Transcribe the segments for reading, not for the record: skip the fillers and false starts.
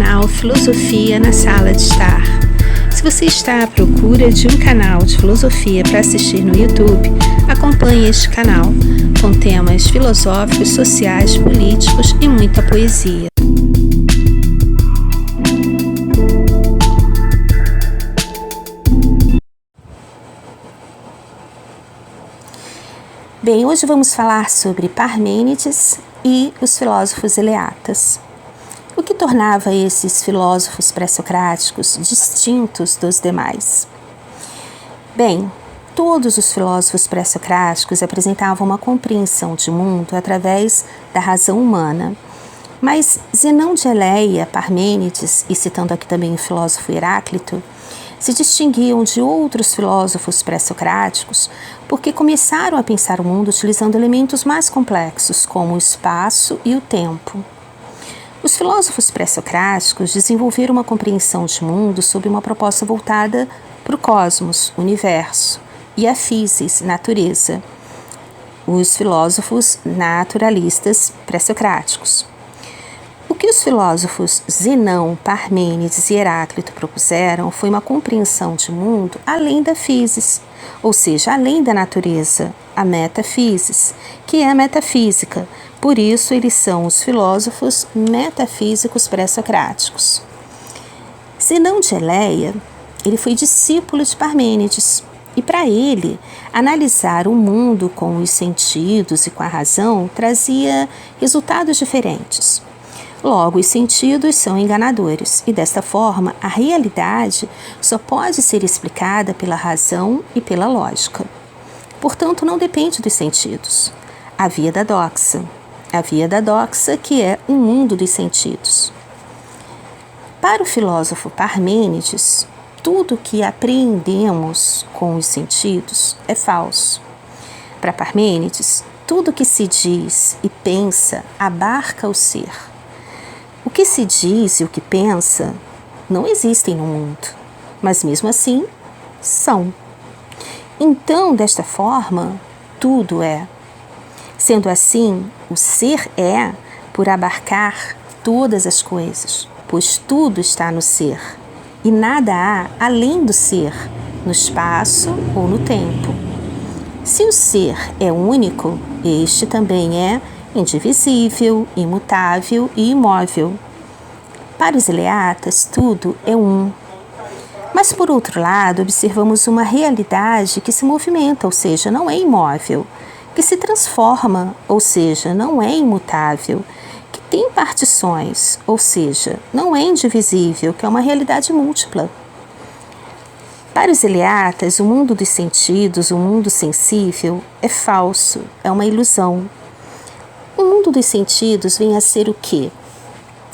canal Filosofia na Sala de Estar. Se você está à procura de um canal de filosofia para assistir no YouTube, acompanhe este canal, com temas filosóficos, sociais, políticos e muita poesia. Bem, hoje vamos falar sobre Parmênides e os filósofos eleatas. O que tornava esses filósofos pré-socráticos distintos dos demais? Bem, todos os filósofos pré-socráticos apresentavam uma compreensão de mundo através da razão humana, mas Zenão de Eleia, Parmênides, e citando aqui também o filósofo Heráclito, se distinguiam de outros filósofos pré-socráticos porque começaram a pensar o mundo utilizando elementos mais complexos, como o espaço e o tempo. Os filósofos pré-socráticos desenvolveram uma compreensão de mundo sob uma proposta voltada para o cosmos, universo, e a physis, natureza. Os filósofos naturalistas pré-socráticos. O que os filósofos Zenão, Parmênides e Heráclito propuseram foi uma compreensão de mundo além da physis, ou seja, além da natureza, a metaphysis, que é a metafísica. Por isso, eles são os filósofos metafísicos pré-socráticos. Zenão de Eleia, ele foi discípulo de Parmênides, e para ele, analisar o mundo com os sentidos e com a razão trazia resultados diferentes. Logo, os sentidos são enganadores, e desta forma, a realidade só pode ser explicada pela razão e pela lógica. Portanto, não depende dos sentidos. A via da doxa, que é o mundo dos sentidos. Para o filósofo Parmênides, tudo que apreendemos com os sentidos é falso. Para Parmênides, tudo que se diz e pensa abarca o ser. O que se diz e o que pensa não existem no mundo, mas mesmo assim são. Então, desta forma, tudo é. Sendo assim, o ser é por abarcar todas as coisas, pois tudo está no ser, e nada há além do ser, no espaço ou no tempo. Se o ser é único, este também é indivisível, imutável e imóvel. Para os eleatas, tudo é um. Mas, por outro lado, observamos uma realidade que se movimenta, ou seja, não é imóvel, que se transforma, ou seja, não é imutável, que tem partições, ou seja, não é indivisível, que é uma realidade múltipla. Para os eleatas, o mundo dos sentidos, o mundo sensível, é falso, é uma ilusão. O mundo dos sentidos vem a ser o quê?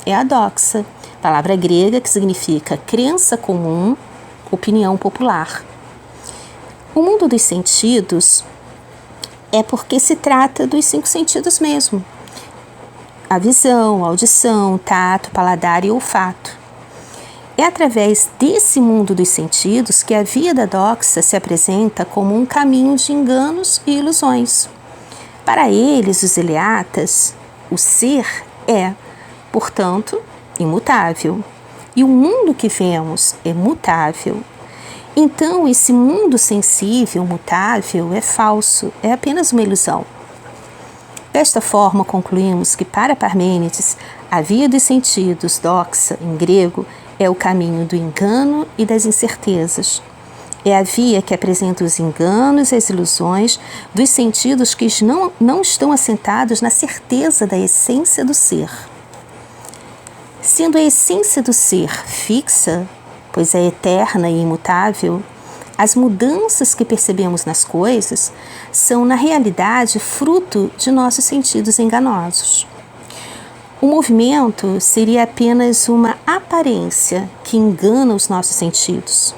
É a doxa, palavra grega que significa crença comum, opinião popular. O mundo dos sentidos é porque se trata dos 5 sentidos mesmo. A visão, a audição, tato, paladar e olfato. É através desse mundo dos sentidos que a via da doxa se apresenta como um caminho de enganos e ilusões. Para eles, os eleatas, o ser é, portanto, imutável. E o mundo que vemos é mutável. Então, esse mundo sensível, mutável, é falso, é apenas uma ilusão. Desta forma, concluímos que para Parmênides, a via dos sentidos, doxa, em grego, é o caminho do engano e das incertezas. É a via que apresenta os enganos e as ilusões dos sentidos que não estão assentados na certeza da essência do ser. Sendo a essência do ser fixa, pois é eterna e imutável, as mudanças que percebemos nas coisas são, na realidade, fruto de nossos sentidos enganosos. O movimento seria apenas uma aparência que engana os nossos sentidos.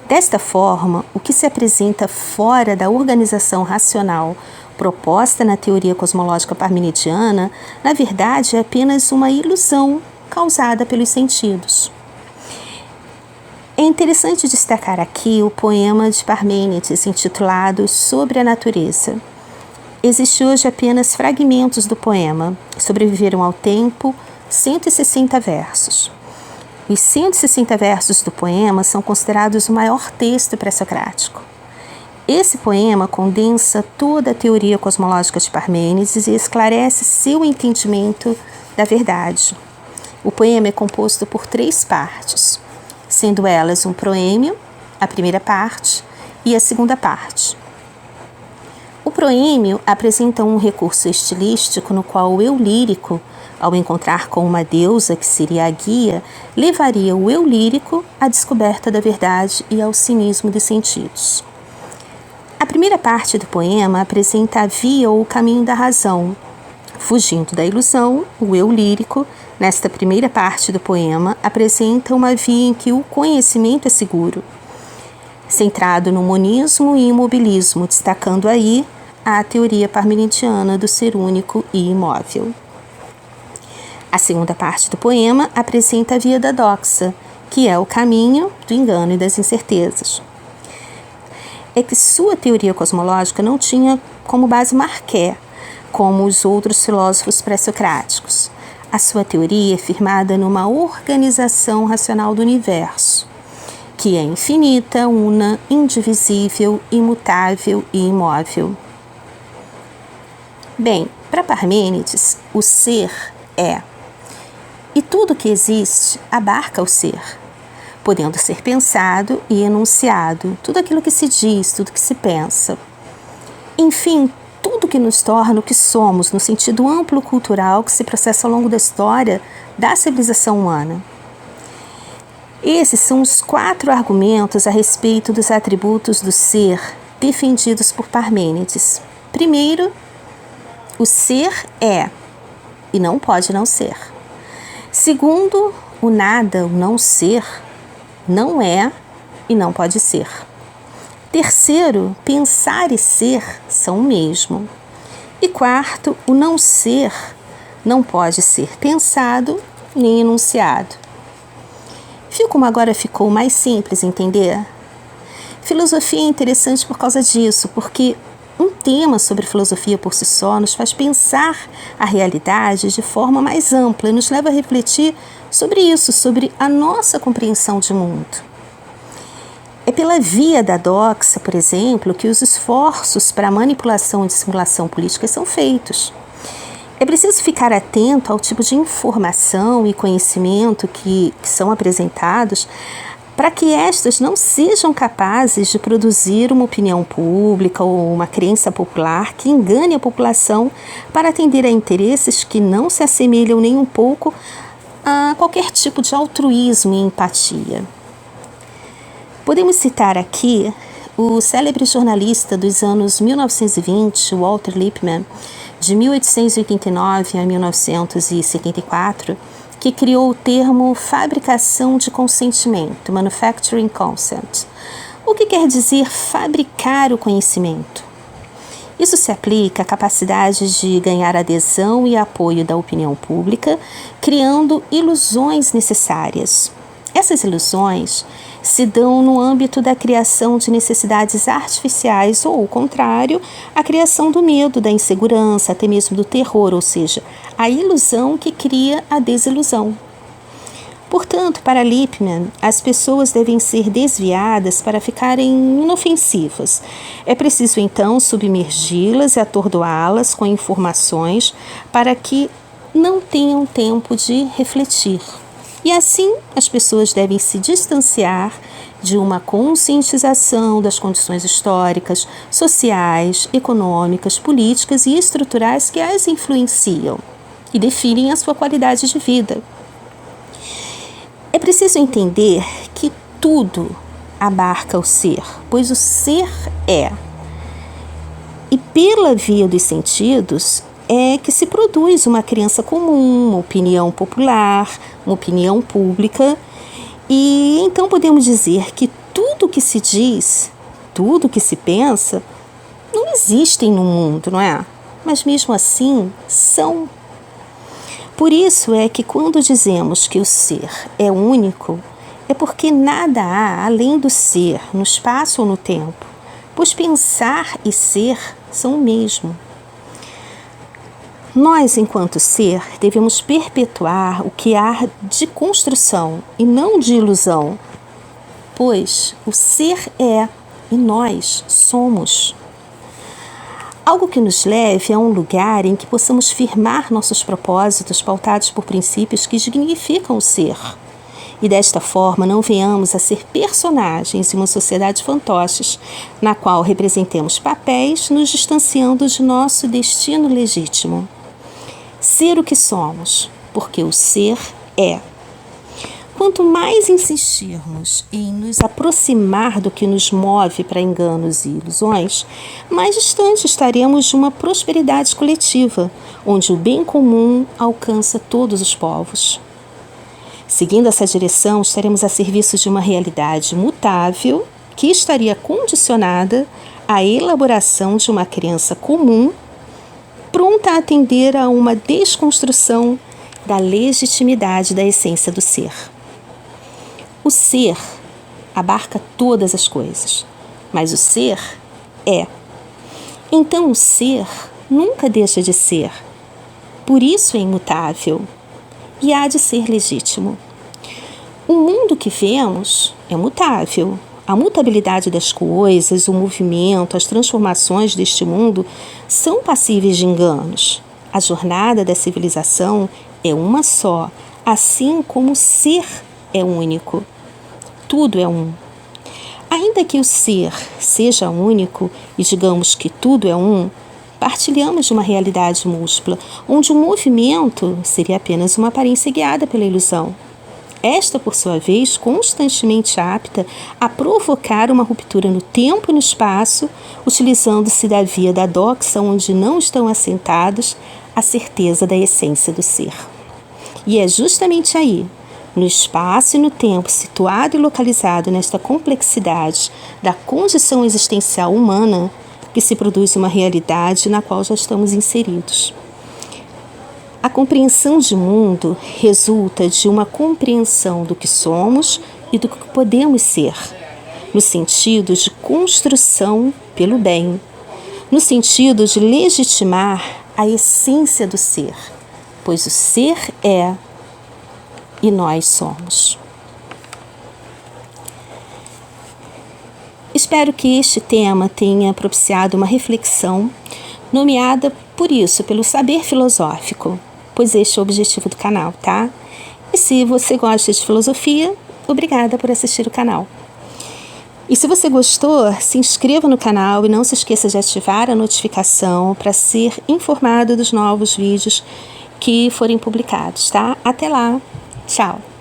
Desta forma, o que se apresenta fora da organização racional proposta na teoria cosmológica parmenidiana, na verdade, é apenas uma ilusão causada pelos sentidos. É interessante destacar aqui o poema de Parmênides intitulado Sobre a Natureza. Existem hoje apenas fragmentos do poema, sobreviveram ao tempo 160 versos. Os 160 versos do poema são considerados o maior texto pré-socrático. Esse poema condensa toda a teoria cosmológica de Parmênides e esclarece seu entendimento da verdade. O poema é composto por 3 partes, sendo elas um proêmio, a primeira parte, e a segunda parte. O proêmio apresenta um recurso estilístico no qual o eu lírico, ao encontrar com uma deusa que seria a guia, levaria o eu lírico à descoberta da verdade e ao cinismo dos sentidos. A primeira parte do poema apresenta a via ou o caminho da razão. Fugindo da ilusão, o eu lírico, nesta primeira parte do poema, apresenta uma via em que o conhecimento é seguro, centrado no monismo e imobilismo, destacando aí a teoria parmenidiana do ser único e imóvel. A segunda parte do poema apresenta a via da doxa, que é o caminho do engano e das incertezas. É que sua teoria cosmológica não tinha como base Marqué, como os outros filósofos pré-socráticos. A sua teoria é firmada numa organização racional do universo, que é infinita, una, indivisível, imutável e imóvel. Bem, para Parmênides, o ser é, e tudo que existe abarca o ser, podendo ser pensado e enunciado, tudo aquilo que se diz, tudo que se pensa. Enfim, tudo que nos torna o que somos, no sentido amplo cultural que se processa ao longo da história da civilização humana. Esses são os 4 argumentos a respeito dos atributos do ser defendidos por Parmênides. Primeiro, o ser é e não pode não ser. Segundo, o nada, o não ser, não é e não pode ser. Terceiro, pensar e ser são o mesmo. E quarto, o não ser não pode ser pensado nem enunciado. Viu como agora ficou mais simples entender? Filosofia é interessante por causa disso, porque um tema sobre filosofia por si só nos faz pensar a realidade de forma mais ampla e nos leva a refletir sobre isso, sobre a nossa compreensão de mundo. É pela via da doxa, por exemplo, que os esforços para a manipulação e dissimulação política são feitos. É preciso ficar atento ao tipo de informação e conhecimento que são apresentados para que estas não sejam capazes de produzir uma opinião pública ou uma crença popular que engane a população para atender a interesses que não se assemelham nem um pouco a qualquer tipo de altruísmo e empatia. Podemos citar aqui o célebre jornalista dos anos 1920, Walter Lippmann, de 1889 a 1974, que criou o termo fabricação de consentimento, manufacturing consent. O que quer dizer fabricar o conhecimento? Isso se aplica à capacidade de ganhar adesão e apoio da opinião pública, criando ilusões necessárias. Essas ilusões se dão no âmbito da criação de necessidades artificiais ou, ao contrário, a criação do medo, da insegurança, até mesmo do terror, ou seja, a ilusão que cria a desilusão. Portanto, para Lippmann, as pessoas devem ser desviadas para ficarem inofensivas. É preciso, então, submergi-las e atordoá-las com informações para que não tenham tempo de refletir. E assim, as pessoas devem se distanciar de uma conscientização das condições históricas, sociais, econômicas, políticas e estruturais que as influenciam e definem a sua qualidade de vida. É preciso entender que tudo abarca o ser, pois o ser é. E pela via dos sentidos é que se produz uma crença comum, uma opinião popular, uma opinião pública, e então podemos dizer que tudo que se diz, tudo que se pensa, não existem no mundo, não é? Mas mesmo assim, são. Por isso é que quando dizemos que o ser é único, é porque nada há além do ser, no espaço ou no tempo, pois pensar e ser são o mesmo. Nós, enquanto ser, devemos perpetuar o que há de construção e não de ilusão, pois o ser é e nós somos. Algo que nos leve a um lugar em que possamos firmar nossos propósitos pautados por princípios que dignificam o ser. E desta forma não venhamos a ser personagens em uma sociedade fantoches, na qual representemos papéis nos distanciando de nosso destino legítimo. Ser o que somos, porque o ser é. Quanto mais insistirmos em nos aproximar do que nos move para enganos e ilusões, mais distante estaremos de uma prosperidade coletiva, onde o bem comum alcança todos os povos. Seguindo essa direção, estaremos a serviço de uma realidade mutável que estaria condicionada à elaboração de uma crença comum, pronta a atender a uma desconstrução da legitimidade da essência do ser. O ser abarca todas as coisas, mas o ser é. Então o ser nunca deixa de ser, por isso é imutável e há de ser legítimo. O mundo que vemos é mutável. A mutabilidade das coisas, o movimento, as transformações deste mundo são passíveis de enganos. A jornada da civilização é uma só, assim como o ser é único. Tudo é um. Ainda que o ser seja único e digamos que tudo é um, partilhamos de uma realidade múltipla, onde o movimento seria apenas uma aparência guiada pela ilusão. Esta, por sua vez, constantemente apta a provocar uma ruptura no tempo e no espaço, utilizando-se da via da doxa, onde não estão assentados a certeza da essência do ser. E é justamente aí, no espaço e no tempo, situado e localizado nesta complexidade da condição existencial humana, que se produz uma realidade na qual já estamos inseridos. A compreensão de mundo resulta de uma compreensão do que somos e do que podemos ser, no sentido de construção pelo bem, no sentido de legitimar a essência do ser, pois o ser é e nós somos. Espero que este tema tenha propiciado uma reflexão, nomeada por isso, pelo saber filosófico, pois este é o objetivo do canal, tá? E se você gosta de filosofia, obrigada por assistir o canal. E se você gostou, se inscreva no canal e não se esqueça de ativar a notificação para ser informado dos novos vídeos que forem publicados, tá? Até lá! Tchau!